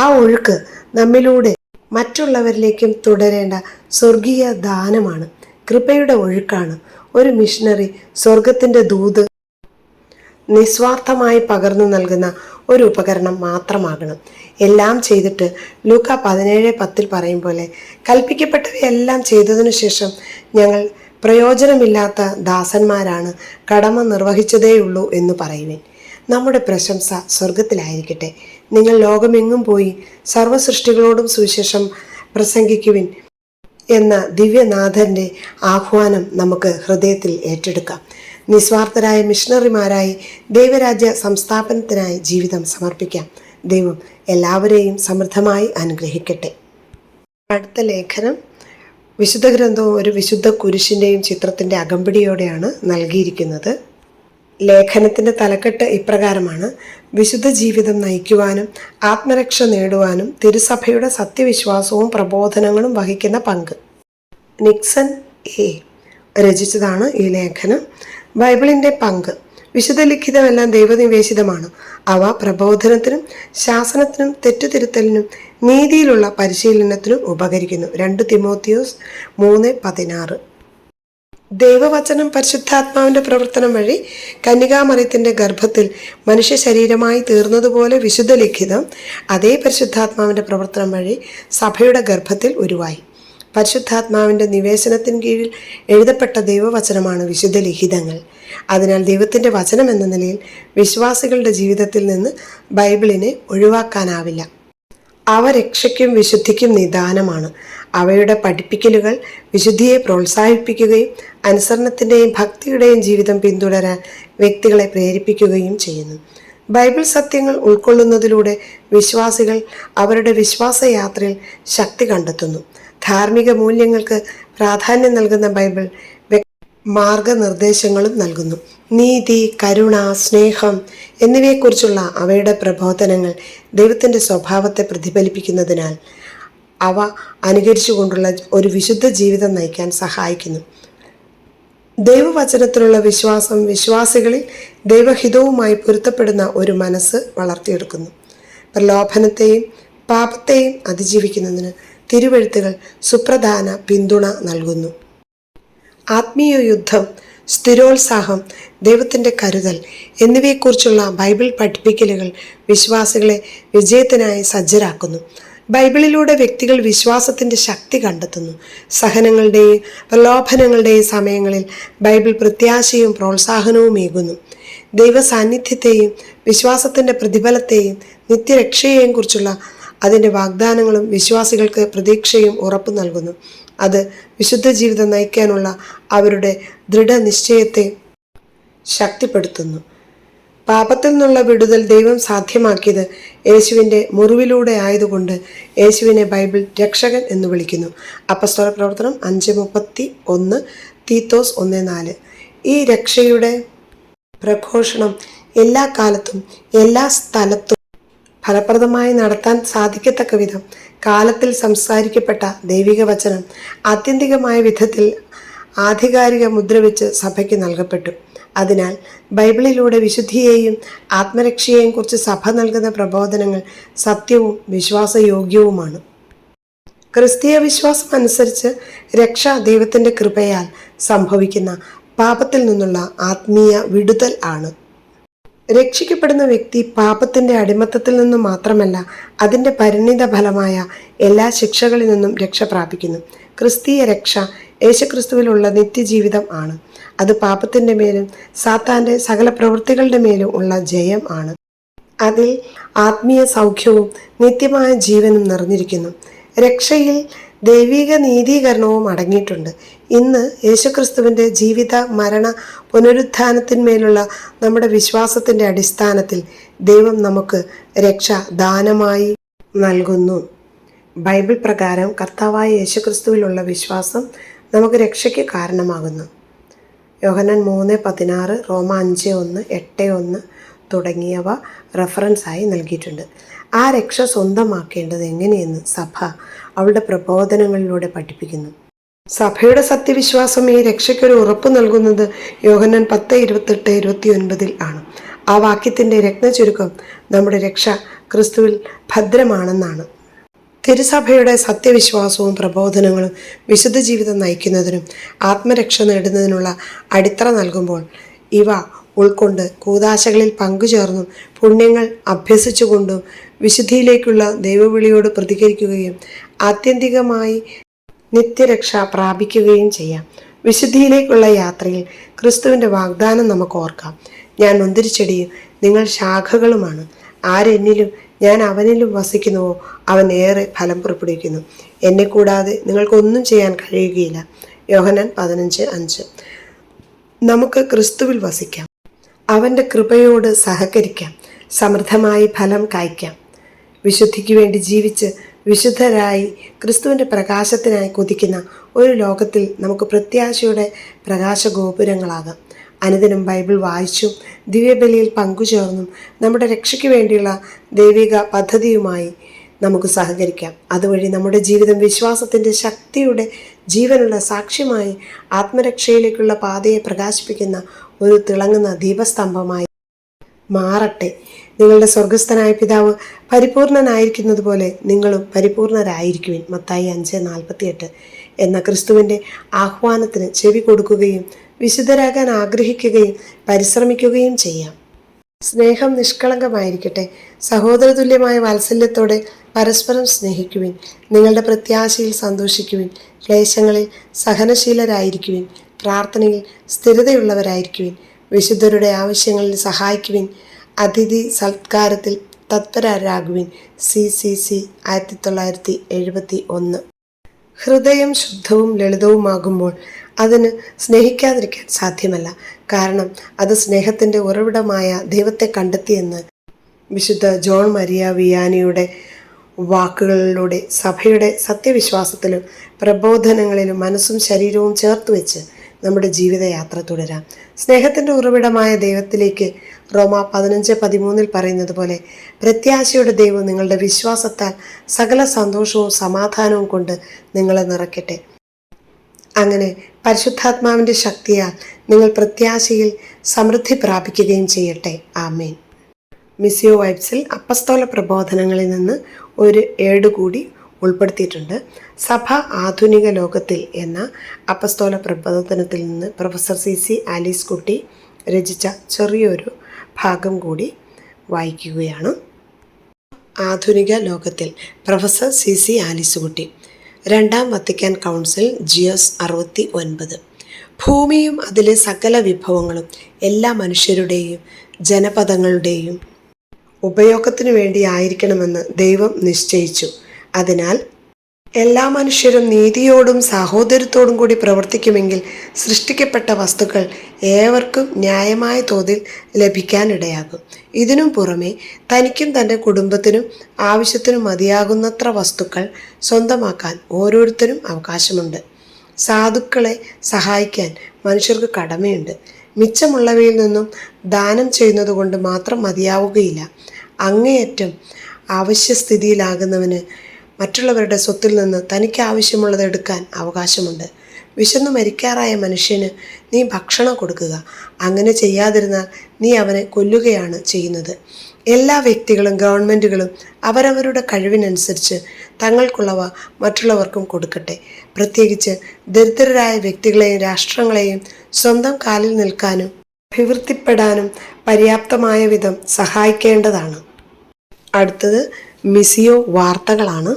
ആ ഒഴുക്ക് നമ്മിലൂടെ മറ്റുള്ളവരിലേക്കും തുടരേണ്ട സ്വർഗീയ ദാനമാണ്. കൃപയുടെ ഒഴുക്കാണ്. ഒരു മിഷണറി സ്വർഗത്തിൻ്റെ ദൂത് നിസ്വാർത്ഥമായി പകർന്നു നൽകുന്ന ഒരു ഉപകരണം മാത്രമാകണം. എല്ലാം ചെയ്തിട്ട് ലൂക്ക 17:10 പറയും പോലെ, കൽപ്പിക്കപ്പെട്ടവയെല്ലാം ചെയ്തതിനു ശേഷം ഞങ്ങൾ പ്രയോജനമില്ലാത്ത ദാസന്മാരാണ്, കടമ നിർവഹിച്ചതേയുള്ളൂ എന്ന് പറയുവിൻ. നമ്മുടെ പ്രശംസ സ്വർഗത്തിലായിരിക്കട്ടെ. നിങ്ങൾ ലോകമെങ്ങും പോയി സർവ്വസൃഷ്ടികളോടും സുവിശേഷം പ്രസംഗിക്കുവിൻ എന്ന ദിവ്യനാഥൻ്റെ ആഹ്വാനം നമുക്ക് ഹൃദയത്തിൽ ഏറ്റെടുക്കാം. നിസ്വാർത്ഥരായ മിഷണറിമാരായി ദൈവരാജ്യ സംസ്ഥാപനത്തിനായി ജീവിതം സമർപ്പിക്കാം. ദൈവം എല്ലാവരെയും സമൃദ്ധമായി അനുഗ്രഹിക്കട്ടെ. അടുത്ത ലേഖനം വിശുദ്ധ ഗ്രന്ഥവും ഒരു വിശുദ്ധ കുരിശിൻ്റെയും ചിത്രത്തിൻ്റെ അകമ്പടിയോടെയാണ് നൽകിയിരിക്കുന്നത്. ലേഖനത്തിൻ്റെ തലക്കെട്ട് ഇപ്രകാരമാണ്: വിശുദ്ധ ജീവിതം നയിക്കുവാനും ആത്മരക്ഷ നേടുവാനും തിരുസഭയുടെ സത്യവിശ്വാസവും പ്രബോധനങ്ങളും വഹിക്കുന്ന പങ്ക്. നിക്സൺ എ രചിച്ചതാണ് ഈ ലേഖനം. ബൈബിളിൻ്റെ പങ്ക്. വിശുദ്ധ ലിഖിതമെല്ലാം ദൈവനിവേശിതമാണ്. അവ പ്രബോധനത്തിനും ശാസനത്തിനും തെറ്റുതിരുത്തലിനും നീതിയിലുള്ള പരിശീലനത്തിനും ഉപകരിക്കുന്നു. 2 തിമോത്തിയോസ് 3:16. ദൈവവചനം പരിശുദ്ധാത്മാവിൻ്റെ പ്രവർത്തനം വഴി കന്യകാമറിയത്തിൻ്റെ ഗർഭത്തിൽ മനുഷ്യ ശരീരമായി തീർന്നതുപോലെ വിശുദ്ധ ലിഖിതം അതേ പരിശുദ്ധാത്മാവിൻ്റെ പ്രവർത്തനം വഴി സഭയുടെ ഗർഭത്തിൽ ഉരുവായി. പരിശുദ്ധാത്മാവിൻ്റെ നിവേശനത്തിന് കീഴിൽ എഴുതപ്പെട്ട ദൈവവചനമാണ് വിശുദ്ധ ലിഖിതങ്ങൾ. അതിനാൽ ദൈവത്തിൻ്റെ വചനം എന്ന നിലയിൽ വിശ്വാസികളുടെ ജീവിതത്തിൽ നിന്ന് ബൈബിളിനെ ഒഴിവാക്കാനാവില്ല. അവ രക്ഷയ്ക്കും വിശുദ്ധിക്കും നിദാനമാണ്. അവയുടെ പഠിപ്പിക്കലുകൾ വിശുദ്ധിയെ പ്രോത്സാഹിപ്പിക്കുകയും അനുസരണത്തിൻ്റെയും ഭക്തിയുടെയും ജീവിതം പിന്തുടരാൻ വ്യക്തികളെ പ്രേരിപ്പിക്കുകയും ചെയ്യുന്നു. ബൈബിൾ സത്യങ്ങൾ ഉൾക്കൊള്ളുന്നതിലൂടെ വിശ്വാസികൾ അവരുടെ വിശ്വാസയാത്രയിൽ ശക്തി കണ്ടെത്തുന്നു. ധാർമ്മിക മൂല്യങ്ങൾക്ക് പ്രാധാന്യം നൽകുന്ന ബൈബിൾ മാർഗനിർദ്ദേശങ്ങളും നൽകുന്നു. നീതി, കരുണ, സ്നേഹം എന്നിവയെക്കുറിച്ചുള്ള അവയുടെ പ്രബോധനങ്ങൾ ദൈവത്തിൻ്റെ സ്വഭാവത്തെ പ്രതിഫലിപ്പിക്കുന്നതിനാൽ അവ അനുകരിച്ചുകൊണ്ടുള്ള ഒരു വിശുദ്ധ ജീവിതം നയിക്കാൻ സഹായിക്കുന്നു. ദൈവവചനത്തിലുള്ള വിശ്വാസം വിശ്വാസികളിൽ ദൈവഹിതവുമായി പൊരുത്തപ്പെടുന്ന ഒരു മനസ്സ് വളർത്തിയെടുക്കുന്നു. പ്രലോഭനത്തെയും പാപത്തെയും അതിജീവിക്കുന്നതിന് തിരുവെഴുത്തുകൾ സുപ്രധാന പിന്തുണ നൽകുന്നു. ആത്മീയ യുദ്ധം, സ്ഥിരോത്സാഹം, ദൈവത്തിൻ്റെ കരുതൽ എന്നിവയെക്കുറിച്ചുള്ള ബൈബിൾ പഠിപ്പിക്കലുകൾ വിശ്വാസികളെ വിജയത്തിനായി സജ്ജരാക്കുന്നു. ബൈബിളിലൂടെ വ്യക്തികൾ വിശ്വാസത്തിൻ്റെ ശക്തി കണ്ടെത്തുന്നു. സഹനങ്ങളുടെയും പ്രലോഭനങ്ങളുടെയും സമയങ്ങളിൽ ബൈബിൾ പ്രത്യാശയും പ്രോത്സാഹനവുമേകുന്നു. ദൈവ സാന്നിധ്യത്തെയും വിശ്വാസത്തിൻ്റെ പ്രതിഫലത്തെയും നിത്യരക്ഷയെയും കുറിച്ചുള്ള അതിൻ്റെ വാഗ്ദാനങ്ങളും വിശ്വാസികൾക്ക് പ്രതീക്ഷയും ഉറപ്പു നൽകുന്നു. അത് വിശുദ്ധ ജീവിതം നയിക്കാനുള്ള അവരുടെ ദൃഢനിശ്ചയത്തെ ശക്തിപ്പെടുത്തുന്നു. പാപത്തിൽ നിന്നുള്ള വിടുതൽ ദൈവം സാധ്യമാക്കിയത് യേശുവിൻ്റെ മുറിവിലൂടെ ആയതുകൊണ്ട് യേശുവിനെ ബൈബിൾ രക്ഷകൻ എന്ന് വിളിക്കുന്നു. അപ്പസ്തോല പ്രവർത്തനം 5:31, തീത്തോസ് 1:4. ഈ രക്ഷയുടെ പ്രഘോഷണം എല്ലാ കാലത്തും എല്ലാ സ്ഥലത്തും ഫലപ്രദമായി നടത്താൻ സാധിക്കത്തക്ക വിധം കാലത്തിൽ സംസാരിക്കപ്പെട്ട ദൈവിക വചനം ആത്യന്തികമായ വിധത്തിൽ ആധികാരിക മുദ്രവെച്ച് സഭയ്ക്ക് നൽകപ്പെട്ടു. അതിനാൽ ബൈബിളിലൂടെ വിശുദ്ധിയെയും ആത്മരക്ഷയെയും കുറിച്ച് സഭ നൽകുന്ന പ്രബോധനങ്ങൾ സത്യവും വിശ്വാസയോഗ്യവുമാണ്. ക്രിസ്തീയ വിശ്വാസം അനുസരിച്ച് രക്ഷ ദൈവത്തിൻ്റെ കൃപയാൽ സംഭവിക്കുന്ന പാപത്തിൽ നിന്നുള്ള ആത്മീയ വിടുതൽ ആണ്. രക്ഷിക്കപ്പെടുന്ന വ്യക്തി പാപത്തിൻ്റെ അടിമത്തത്തിൽ നിന്നും മാത്രമല്ല അതിൻ്റെ പരിണിത ഫലമായ എല്ലാ ശിക്ഷകളിൽ നിന്നും രക്ഷ പ്രാപിക്കുന്നു. ക്രിസ്തീയ രക്ഷ യേശുക്രിസ്തുവിലുള്ള നിത്യജീവിതം ആണ്. അത് പാപത്തിൻ്റെ മേലും സാത്താൻ്റെ സകല പ്രവൃത്തികളുടെ മേലും ഉള്ള ജയം ആണ്. അതിൽ ആത്മീയ സൗഖ്യവും നിത്യമായ ജീവനും നിറഞ്ഞിരിക്കുന്നു. രക്ഷയിൽ ദൈവിക നീതീകരണവും അടങ്ങിയിട്ടുണ്ട്. ഇന്ന് യേശുക്രിസ്തുവിൻ്റെ ജീവിത മരണ പുനരുത്ഥാനത്തിന്മേലുള്ള നമ്മുടെ വിശ്വാസത്തിൻ്റെ അടിസ്ഥാനത്തിൽ ദൈവം നമുക്ക് രക്ഷ ദാനമായി നൽകുന്നു. ബൈബിൾ പ്രകാരം കർത്താവായ യേശുക്രിസ്തുവിലുള്ള വിശ്വാസം നമുക്ക് രക്ഷയ്ക്ക് കാരണമാകുന്നു. യോഹന്നാൻ 3:16, റോമ 5:1, 8:1 തുടങ്ങിയവ റെഫറൻസായി നൽകിയിട്ടുണ്ട്. ആ രക്ഷ സ്വന്തമാക്കേണ്ടത് എങ്ങനെയെന്ന് സഭ അവളുടെ പ്രബോധനങ്ങളിലൂടെ പഠിപ്പിക്കുന്നു. സഭയുടെ സത്യവിശ്വാസം ഈ രക്ഷയ്ക്കൊരു ഉറപ്പ് നൽകുന്നത് യോഹന്നാൻ 10:28-29 ആണ്. ആ വാക്യത്തിൻ്റെ രത്നചുരുക്കം നമ്മുടെ രക്ഷ ക്രിസ്തുവിൽ ഭദ്രമാണെന്നാണ്. തിരുസഭയുടെ സത്യവിശ്വാസവും പ്രബോധനങ്ങളും വിശുദ്ധ ജീവിതം നയിക്കുന്നതിനും ആത്മരക്ഷ നേടുന്നതിനുള്ള അടിത്തറ നൽകുമ്പോൾ ഇവ ഉൾക്കൊണ്ട് കൂദാശകളിൽ പങ്കുചേർന്നും പുണ്യങ്ങൾ അഭ്യസിച്ചുകൊണ്ടും വിശുദ്ധിയിലേക്കുള്ള ദൈവവിളിയോട് പ്രതികരിക്കുകയും ആത്യന്തികമായി നിത്യരക്ഷ പ്രാപിക്കുകയും ചെയ്യാം. വിശുദ്ധിയിലേക്കുള്ള യാത്രയിൽ ക്രിസ്തുവിൻ്റെ വാഗ്ദാനം നമുക്ക് ഓർക്കാം. ഞാൻ മുന്തിരിച്ചെടിയും നിങ്ങൾ ശാഖകളുമാണ്. ആരെന്നിലും ഞാൻ അവനിലും വസിക്കുന്നുവോ അവൻ ഏറെ ഫലം പുറപ്പെടുവിക്കുന്നു. എന്നെ കൂടാതെ നിങ്ങൾക്കൊന്നും ചെയ്യാൻ കഴിയുകയില്ല. യോഹന്നാൻ 15:5. നമുക്ക് ക്രിസ്തുവിൽ വസിക്കാം, അവൻ്റെ കൃപയോട് സഹകരിക്കാം, സമൃദ്ധമായി ഫലം കായ്ക്കാം. വിശുദ്ധിക്ക് വേണ്ടി ജീവിച്ച് വിശുദ്ധരായി ക്രിസ്തുവിൻ്റെ പ്രകാശത്തിനായി കൊതിക്കുന്ന ഒരു ലോകത്തിൽ നമുക്ക് പ്രത്യാശയുടെ പ്രകാശഗോപുരങ്ങളാകാം. അനുദിനം ബൈബിൾ വായിച്ചും ദിവ്യബലിയിൽ പങ്കുചേർന്നും നമ്മുടെ രക്ഷയ്ക്ക് വേണ്ടിയുള്ള ദൈവിക പദ്ധതിയുമായി നമുക്ക് സഹകരിക്കാം. അതുവഴി നമ്മുടെ ജീവിതം വിശ്വാസത്തിൻ്റെ ശക്തിയുടെ ജീവനുള്ള സാക്ഷ്യമായി ആത്മരക്ഷയിലേക്കുള്ള പാതയെ പ്രകാശിപ്പിക്കുന്ന ഒരു തിളങ്ങുന്ന ദീപസ്തംഭമായി മാറട്ടെ. നിങ്ങളുടെ സ്വർഗസ്ഥനായ പിതാവ് പരിപൂർണനായിരിക്കുന്നത് പോലെ നിങ്ങളും പരിപൂർണരായിരിക്കുവിൻ. മത്തായി 5:48 എന്ന ക്രിസ്തുവിൻ്റെ ആഹ്വാനത്തിന് ചെവി കൊടുക്കുകയും വിശുദ്ധരാകാൻ ആഗ്രഹിക്കുകയും പരിശ്രമിക്കുകയും ചെയ്യാം. സ്നേഹം നിഷ്കളങ്കമായിരിക്കട്ടെ. സഹോദരതുല്യമായ വാത്സല്യത്തോടെ പരസ്പരം സ്നേഹിക്കുവിൻ. നിങ്ങളുടെ പ്രത്യാശയിൽ സന്തോഷിക്കുവിൻ. ക്ലേശങ്ങളിൽ സഹനശീലരായിരിക്കുവിൻ. പ്രാർത്ഥനയിൽ സ്ഥിരതയുള്ളവരായിരിക്കുവിൻ. വിശുദ്ധരുടെ ആവശ്യങ്ങളിൽ സഹായിക്കുവിൻ. അതിഥി സൽക്കാരത്തിൽ തത്പരരാകുവിൻ. CCC 1971. ഹൃദയം ശുദ്ധവും ലളിതവുമാകുമ്പോൾ അതിന് സ്നേഹിക്കാതിരിക്കാൻ സാധ്യമല്ല. കാരണം അത് സ്നേഹത്തിൻ്റെ ഉറവിടമായ ദൈവത്തെ കണ്ടെത്തിയെന്ന് വിശുദ്ധ ജോൺ മരിയ വിയാനിയുടെ വാക്കുകളിലൂടെ സഭയുടെ സത്യവിശ്വാസത്തിലും പ്രബോധനങ്ങളിലും മനസ്സും ശരീരവും ചേർത്ത് വെച്ച് നമ്മുടെ ജീവിതയാത്ര തുടരാം. സ്നേഹത്തിൻ്റെ ഉറവിടമായ ദൈവത്തിലേക്ക് റോമ 15:13 പറയുന്നത് പോലെ പ്രത്യാശയുടെ ദൈവം നിങ്ങളുടെ വിശ്വാസത്താൽ സകല സന്തോഷവും സമാധാനവും കൊണ്ട് നിങ്ങളെ നിറയ്ക്കട്ടെ. അങ്ങനെ പരിശുദ്ധാത്മാവിൻ്റെ ശക്തിയാൽ നിങ്ങൾ പ്രത്യാശയിൽ സമൃദ്ധി പ്രാപിക്കുകയും ചെയ്യട്ടെ. ആമേൻ. മിസ്സിയോ വൈബ്സിൽ അപ്പസ്തോല പ്രബോധനങ്ങളിൽ നിന്ന് ഒരു ഏട് കൂടി ഉൾപ്പെടുത്തിയിട്ടുണ്ട്. സഭ ആധുനിക ലോകത്തിൽ എന്ന അപ്പസ്തോല പ്രബോധനത്തിൽ നിന്ന് പ്രൊഫസർ CC ആലീസ് കുട്ടി രചിച്ച ചെറിയൊരു ഭാഗം കൂടി വായിക്കുകയാണ്. ആധുനിക ലോകത്തിൽ പ്രൊഫസർ CC ആലീസ് കുട്ടി. രണ്ടാം വത്തിക്കാൻ കൗൺസിൽ GS 69. ഭൂമിയും അതിലെ സകല വിഭവങ്ങളും എല്ലാ മനുഷ്യരുടെയും ജനപദങ്ങളുടെയും ഉപയോഗത്തിനു വേണ്ടി ആയിരിക്കണമെന്ന് ദൈവം നിശ്ചയിച്ചു. അതിനാൽ എല്ലാ മനുഷ്യരും നീതിയോടും സാഹോദര്യത്തോടും കൂടി പ്രവർത്തിക്കുമെങ്കിൽ സൃഷ്ടിക്കപ്പെട്ട വസ്തുക്കൾ ഏവർക്കും ന്യായമായ തോതിൽ ലഭിക്കാനിടയാകും. ഇതിനും പുറമെ തനിക്കും തൻ്റെ കുടുംബത്തിനും ആവശ്യത്തിനും മതിയാകുന്നത്ര വസ്തുക്കൾ സ്വന്തമാക്കാൻ ഓരോരുത്തരും അവകാശമുണ്ട്. സാധുക്കളെ സഹായിക്കാൻ മനുഷ്യർക്ക് കടമയുണ്ട്. മിച്ചമുള്ളവയിൽ നിന്നും ദാനം ചെയ്യുന്നതുകൊണ്ട് മാത്രം മതിയാവുകയില്ല. അങ്ങേയറ്റം ആവശ്യസ്ഥിതിയിലാകുന്നവന് മറ്റുള്ളവരുടെ സ്വത്തിൽ നിന്ന് തനിക്ക് ആവശ്യമുള്ളത് എടുക്കാൻ അവകാശമുണ്ട്. വിശന്നു മരിക്കാറായ മനുഷ്യന് നീ ഭക്ഷണം കൊടുക്കുക. അങ്ങനെ ചെയ്യാതിരുന്നാൽ നീ അവനെ കൊല്ലുകയാണ് ചെയ്യുന്നത്. എല്ലാ വ്യക്തികളും ഗവൺമെൻറ്റുകളും അവരവരുടെ കഴിവിനനുസരിച്ച് തങ്ങൾക്കുള്ളവ മറ്റുള്ളവർക്കും കൊടുക്കട്ടെ. പ്രത്യേകിച്ച് ദരിദ്രരായ വ്യക്തികളെയും രാഷ്ട്രങ്ങളെയും സ്വന്തം കാലിൽ നിൽക്കാനും അഭിവൃദ്ധിപ്പെടാനും പര്യാപ്തമായ വിധം സഹായിക്കേണ്ടതാണ്. അടുത്തത് മിസിയോ വാർത്തകളാണ്.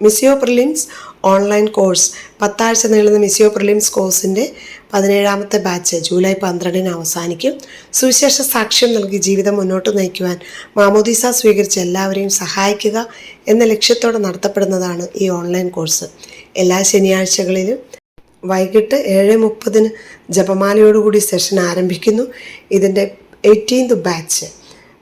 മിസിയോ പ്രിലിംസ് ഓൺലൈൻ കോഴ്സ് 10 ആഴ്ച നീളുന്ന മിസിയോ പ്രിലിംസ് കോഴ്സിൻ്റെ 17ാമത്തെ ബാച്ച് ജൂലൈ 12 അവസാനിക്കും. സുവിശേഷ സാക്ഷ്യം നൽകി ജീവിതം മുന്നോട്ട് നയിക്കുവാൻ മാമോദീസ സ്വീകരിച്ച് എല്ലാവരെയും സഹായിക്കുക എന്ന ലക്ഷ്യത്തോടെ നടത്തപ്പെടുന്നതാണ് ഈ ഓൺലൈൻ കോഴ്സ്. എല്ലാ ശനിയാഴ്ചകളിലും വൈകിട്ട് 7:30 ജപമാലയോടുകൂടി സെഷൻ ആരംഭിക്കുന്നു. ഇതിൻ്റെ 18th ബാച്ച്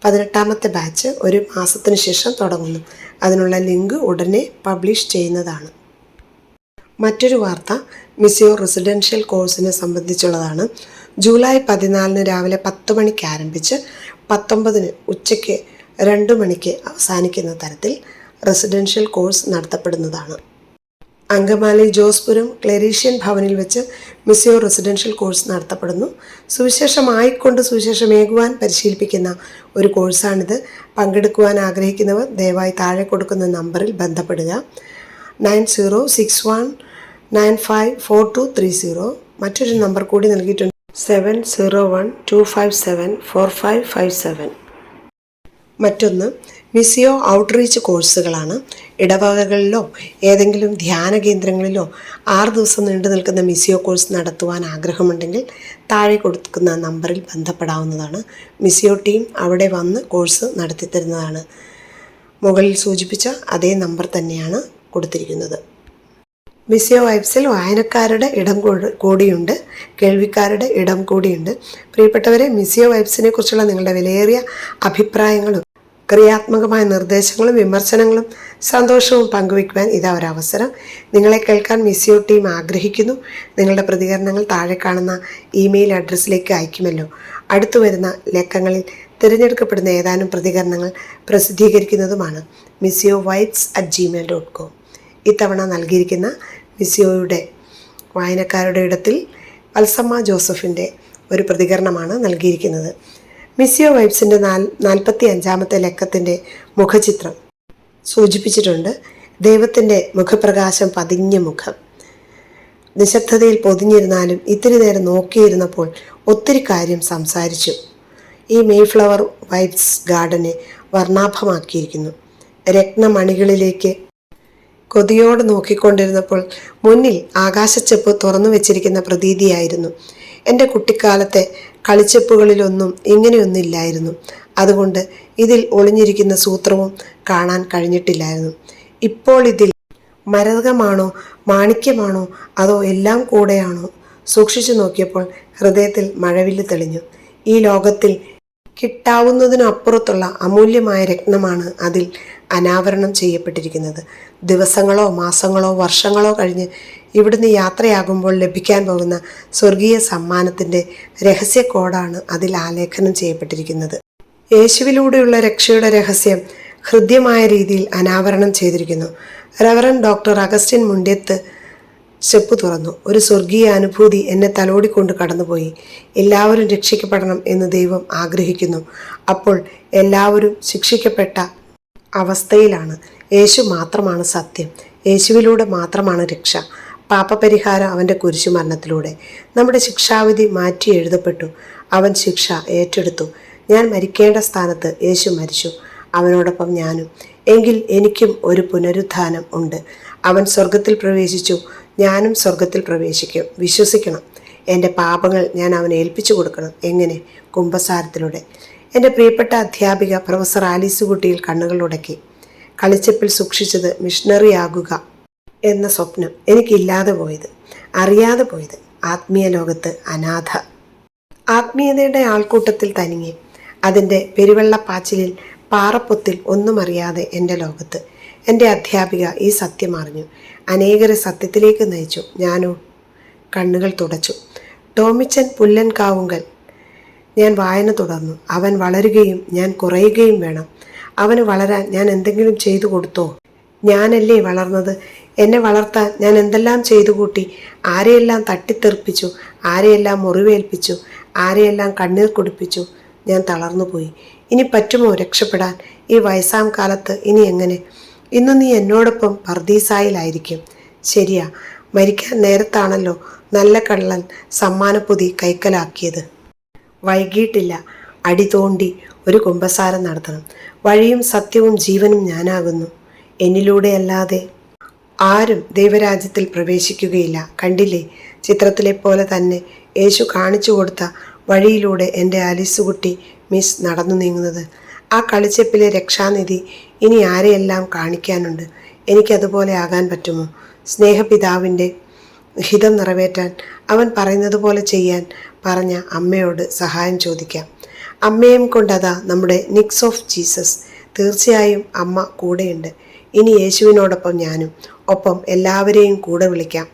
18ാമത്തെ ബാച്ച് ഒരു മാസത്തിന് ശേഷം തുടങ്ങുന്നു. അതിനുള്ള ലിങ്ക് ഉടനെ പബ്ലിഷ് ചെയ്യുന്നതാണ്. മറ്റൊരു വാർത്ത മിസിയോ റെസിഡൻഷ്യൽ കോഴ്സിനെ സംബന്ധിച്ചുള്ളതാണ്. ജൂലൈ 14 രാവിലെ 10 മണിക്ക് ആരംഭിച്ച് 19 ഉച്ചയ്ക്ക് 2 മണിക്ക് അവസാനിക്കുന്ന തരത്തിൽ റെസിഡൻഷ്യൽ കോഴ്സ് നടത്തപ്പെടുന്നതാണ്. അങ്കമാലി ജോസ്പുരം ക്ലെരീഷ്യൻ ഭവനിൽ വെച്ച് മിസിയോ റെസിഡൻഷ്യൽ കോഴ്സ് നടത്തപ്പെടുന്നു. സുവിശേഷമായിക്കൊണ്ട് സുവിശേഷമേകുവാൻ പരിശീലിപ്പിക്കുന്ന ഒരു കോഴ്സാണിത്. പങ്കെടുക്കുവാൻ ആഗ്രഹിക്കുന്നവർ ദയവായി താഴെ കൊടുക്കുന്ന നമ്പറിൽ ബന്ധപ്പെടുക. 9061954230. മറ്റൊരു നമ്പർ കൂടി നൽകിയിട്ടുണ്ട്, 7012574557. മറ്റൊന്ന് മിസിയോ ഔട്ട്റീച്ച് കോഴ്സുകളാണ്. ഇടവകകളിലോ ഏതെങ്കിലും ധ്യാന കേന്ദ്രങ്ങളിലോ 6 ദിവസം നീണ്ടു നിൽക്കുന്ന മിസിയോ കോഴ്സ് നടത്തുവാൻ ആഗ്രഹമുണ്ടെങ്കിൽ താഴെ കൊടുക്കുന്ന നമ്പറിൽ ബന്ധപ്പെടാവുന്നതാണ്. മിസിയോ ടീം അവിടെ വന്ന് കോഴ്സ് നടത്തിത്തരുന്നതാണ്. മുകളിൽ സൂചിപ്പിച്ച അതേ നമ്പർ തന്നെയാണ് കൊടുത്തിരിക്കുന്നത്. മിസിയോ വൈബ്സിൽ വായനക്കാരുടെ ഇടം കൂടിയുണ്ട്, കേൾവിക്കാരുടെ ഇടം കൂടിയുണ്ട്. പ്രിയപ്പെട്ടവരെ, മിസിയോ വൈബ്സിനെ കുറിച്ചുള്ള നിങ്ങളുടെ വിലയേറിയ അഭിപ്രായങ്ങളും ക്രിയാത്മകമായ നിർദ്ദേശങ്ങളും വിമർശനങ്ങളും സന്തോഷവും പങ്കുവയ്ക്കുവാൻ ഇതാ ഒരവസരം. നിങ്ങളെ കേൾക്കാൻ മിസിയോ ടീം ആഗ്രഹിക്കുന്നു. നിങ്ങളുടെ പ്രതികരണങ്ങൾ താഴെ കാണുന്ന ഇമെയിൽ അഡ്രസ്സിലേക്ക് അയക്കുമല്ലോ. അടുത്തു വരുന്ന ലക്കങ്ങളിൽ തിരഞ്ഞെടുക്കപ്പെടുന്ന ഏതാനും പ്രതികരണങ്ങൾ പ്രസിദ്ധീകരിക്കുന്നതുമാണ്. missioVibes@gmail.com. ഇത്തവണ നൽകിയിരിക്കുന്ന മിസിയോയുടെ വായനക്കാരുടെ ഇടത്തിൽ വത്സമ്മ ജോസഫിൻ്റെ ഒരു പ്രതികരണമാണ് നൽകിയിരിക്കുന്നത്. മിസിയോ വൈബ്സിൻ്റെ 45-ാമത്തെ ലക്കത്തിൻ്റെ മുഖചിത്രം സൂചിപ്പിച്ചിട്ടുണ്ട്. ദൈവത്തിൻ്റെ മുഖപ്രകാശം പതിഞ്ഞ മുഖം. നിശബ്ദതയിൽ പൊതിഞ്ഞിരുന്നാലും ഇത്തിരി നേരം നോക്കിയിരുന്നപ്പോൾ ഒത്തിരി കാര്യം സംസാരിച്ചു. ഈ മെയ്ഫ്ലവർ വൈബ്സ് ഗാർഡനെ വർണ്ണാഭമാക്കിയിരിക്കുന്നു. രത്നമണികളിലേക്ക് കൊതിയോട് നോക്കിക്കൊണ്ടിരുന്നപ്പോൾ മുന്നിൽ ആകാശച്ചെപ്പ് തുറന്നു വെച്ചിരിക്കുന്ന പ്രതീതിയായിരുന്നു. എൻ്റെ കുട്ടിക്കാലത്തെ കളിച്ചെപ്പുകളിലൊന്നും ഇങ്ങനെയൊന്നില്ലായിരുന്നു. അതുകൊണ്ട് ഇതിൽ ഒളിഞ്ഞിരിക്കുന്ന സൂത്രവും കാണാൻ കഴിഞ്ഞിട്ടില്ലായിരുന്നു. ഇപ്പോൾ ഇതിൽ മരതകമാണോ മാണിക്യമാണോ അതോ എല്ലാം കൂടെയാണോ? സൂക്ഷിച്ചു നോക്കിയപ്പോൾ ഹൃദയത്തിൽ മഴവില്ല് തെളിഞ്ഞു. ഈ ലോകത്തിൽ കിട്ടാവുന്നതിനപ്പുറത്തുള്ള അമൂല്യമായ രത്നമാണ് അതിൽ അനാവരണം ചെയ്യപ്പെട്ടിരിക്കുന്നത്. ദിവസങ്ങളോ മാസങ്ങളോ വർഷങ്ങളോ കഴിഞ്ഞ് ഇവിടുന്ന് യാത്രയാകുമ്പോൾ ലഭിക്കാൻ പോകുന്ന സ്വർഗീയ സമ്മാനത്തിൻ്റെ രഹസ്യ കോഡാണ് അതിൽ ആലേഖനം ചെയ്യപ്പെട്ടിരിക്കുന്നത്. യേശുവിലൂടെയുള്ള രക്ഷയുടെ രഹസ്യം ഹൃദ്യമായ രീതിയിൽ അനാവരണം ചെയ്തിരിക്കുന്നു. റവറൻ ഡോക്ടർ അഗസ്റ്റിൻ മുണ്ട്യത്ത് ചെപ്പ് തുറന്നു. ഒരു സ്വർഗീയ അനുഭൂതി എന്നെ തലോടിക്കൊണ്ട് കടന്നുപോയി. എല്ലാവരും രക്ഷിക്കപ്പെടണം എന്ന് ദൈവം ആഗ്രഹിക്കുന്നു. അപ്പോൾ എല്ലാവരും ശിക്ഷിക്കപ്പെട്ട അവസ്ഥയിലാണ്. യേശു മാത്രമാണ് സത്യം. യേശുവിലൂടെ മാത്രമാണ് രക്ഷ. പാപപരിഹാരം അവൻ്റെ കുരിശുമരണത്തിലൂടെ. നമ്മുടെ ശിക്ഷാവിധി മാറ്റി എഴുതപ്പെട്ടു. അവൻ ശിക്ഷ ഏറ്റെടുത്തു. ഞാൻ മരിക്കേണ്ട സ്ഥാനത്ത് യേശു മരിച്ചു, അവനോടൊപ്പം ഞാനും. എങ്കിൽ എനിക്കും ഒരു പുനരുത്ഥാനം ഉണ്ട്. അവൻ സ്വർഗത്തിൽ പ്രവേശിച്ചു, ഞാനും സ്വർഗത്തിൽ പ്രവേശിക്കും. വിശ്വസിക്കണം. എൻ്റെ പാപങ്ങൾ ഞാൻ അവനെ ഏൽപ്പിച്ചു കൊടുക്കണം. എങ്ങനെ? കുമ്പസാരത്തിലൂടെ. എൻ്റെ പ്രിയപ്പെട്ട അധ്യാപിക പ്രൊഫസർ ആലീസ് കുട്ടിയിൽ കണ്ണുകൾ ഉടക്കി. കളിച്ചപ്പിൽ സൂക്ഷിച്ചത് മിഷണറി ആകുക എന്ന സ്വപ്നം എനിക്കില്ലാതെ പോയത്, അറിയാതെ പോയത്. ആത്മീയ ലോകത്ത് അനാഥ. ആത്മീയതയുടെ ആൾക്കൂട്ടത്തിൽ തനിങ്ങി. അതിൻ്റെ പെരുവെള്ളപ്പാച്ചിലിൽ പാറപ്പൊത്തിൽ ഒന്നും അറിയാതെ എൻ്റെ ലോകത്ത്. എൻ്റെ അധ്യാപിക ഈ സത്യം അറിഞ്ഞു. അനേകരെ സത്യത്തിലേക്ക് നയിച്ചു. ഞാനോ കണ്ണുകൾ തുടച്ചു. ടോമിച്ചൻ പുല്ലൻകാവുങ്കൽ. ഞാൻ വായന തുടർന്നു. അവൻ വളരുകയും ഞാൻ കുറയുകയും വേണം. അവന് വളരാൻ ഞാൻ എന്തെങ്കിലും ചെയ്തു കൊടുത്തോ? ഞാനല്ലേ വളർന്നത്. എന്നെ വളർത്താൻ ഞാൻ എന്തെല്ലാം ചെയ്തു കൂട്ടി. ആരെയെല്ലാം തട്ടിത്തെറിപ്പിച്ചു, ആരെയെല്ലാം മുറിവേൽപ്പിച്ചു, ആരെയെല്ലാം കണ്ണീർ കുടിപ്പിച്ചു. ഞാൻ തളർന്നുപോയി. ഇനി പറ്റുമോ രക്ഷപ്പെടാൻ? ഈ വയസ്സാം കാലത്ത് ഇനി എങ്ങനെ? ഇന്നു നീ എന്നോടൊപ്പം പർദീസായിലായിരിക്കും. ശരിയാ, മരിക്കാൻ നേരത്താണല്ലോ നല്ല കള്ളൻ സമ്മാനപ്പൊതി കൈക്കലാക്കിയത്. വൈകിട്ടില്ല. അടി തോണ്ടി ഒരു കുമ്പസാരം നടത്തണം. വഴിയും സത്യവും ജീവനും ഞാനാകുന്നു. എന്നിലൂടെയല്ലാതെ ആരും ദൈവരാജ്യത്തിൽ പ്രവേശിക്കുകയില്ല. കണ്ടില്ലേ, ചിത്രത്തിലെ പോലെ തന്നെ യേശു കാണിച്ചു കൊടുത്ത വഴിയിലൂടെ എൻ്റെ ആലീസുകുട്ടി മിസ് നടന്നു നീങ്ങുന്നത്. ആ കളിച്ചെപ്പിലെ രക്ഷാനിധി ഇനി ആരെയെല്ലാം കാണിക്കാനുണ്ട്. എനിക്കതുപോലെ ആകാൻ പറ്റുമോ? സ്നേഹപിതാവിൻ്റെ ഹിതം നിറവേറ്റാൻ, അവൻ പറയുന്നത് പോലെ ചെയ്യാൻ പറഞ്ഞ അമ്മയോട് സഹായം ചോദിക്കാം. അമ്മയും കൊണ്ടതാ നമ്മുടെ നിക്സ് ഓഫ് ജീസസ്. തീർച്ചയായും അമ്മ കൂടെയുണ്ട്. ഇനി യേശുവിനോടൊപ്പം ഞാനും, ഒപ്പം എല്ലാവരെയും കൂടെ വിളിക്കാം.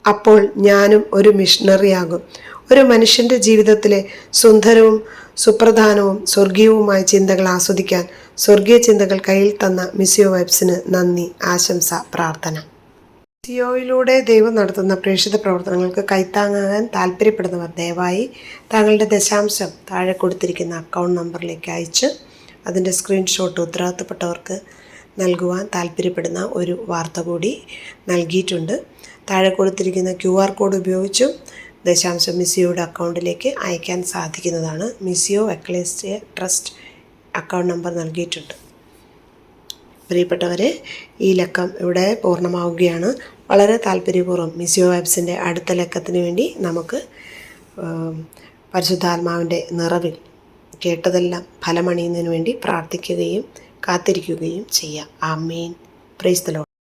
അപ്പോൾ ഞാനും ഒരു മിഷണറിയാകും. ഒരു മനുഷ്യൻ്റെ ജീവിതത്തിലെ സുന്ദരവും സുപ്രധാനവും സ്വർഗീയവുമായ ചിന്തകൾ ആസ്വദിക്കാൻ സ്വർഗീയ ചിന്തകൾ കയ്യിൽ തന്ന മിസിയോ വൈബ്സിന് നന്ദി, ആശംസ, പ്രാർത്ഥന. മിസിയോയിലൂടെ ദൈവം നടത്തുന്ന പ്രേക്ഷിത പ്രവർത്തനങ്ങൾക്ക് കൈത്താങ്ങാകാൻ താല്പര്യപ്പെടുന്നവർ ദയവായി താങ്കളുടെ ദശാംശം താഴെ കൊടുത്തിരിക്കുന്ന അക്കൗണ്ട് നമ്പറിലേക്ക് അയച്ച് അതിൻ്റെ സ്ക്രീൻഷോട്ട് ഉത്തരവാദിത്തപ്പെട്ടവർക്ക് നൽകുവാൻ താല്പര്യപ്പെടുന്ന ഒരു വാർത്ത കൂടി നൽകിയിട്ടുണ്ട്. താഴെ കൊടുത്തിരിക്കുന്ന QR കോഡ് ഉപയോഗിച്ചും ദശാംശം മിസിയോയുടെ അക്കൗണ്ടിലേക്ക് അയക്കാൻ സാധിക്കുന്നതാണ്. മിസിയോ എക്ലേസിയ ട്രസ്റ്റ് അക്കൗണ്ട് നമ്പർ നൽകിയിട്ടുണ്ട്. പ്രിയപ്പെട്ടവരെ, ഈ ലക്കം ഇവിടെ പൂർണ്ണമാവുകയാണ്. വളരെ താല്പര്യപൂർവ്വം മിസിയോ വൈബ്സിൻ്റെ അടുത്ത ലക്കത്തിന് വേണ്ടി നമുക്ക് പരിശുദ്ധാത്മാവിൻ്റെ നിറവിൽ കേട്ടതെല്ലാം ഫലമണിയുന്നതിന് വേണ്ടി പ്രാർത്ഥിക്കുകയും കാത്തിരിക്കുകയും ചെയ്യാം. ആമേൻ. Praise the Lord.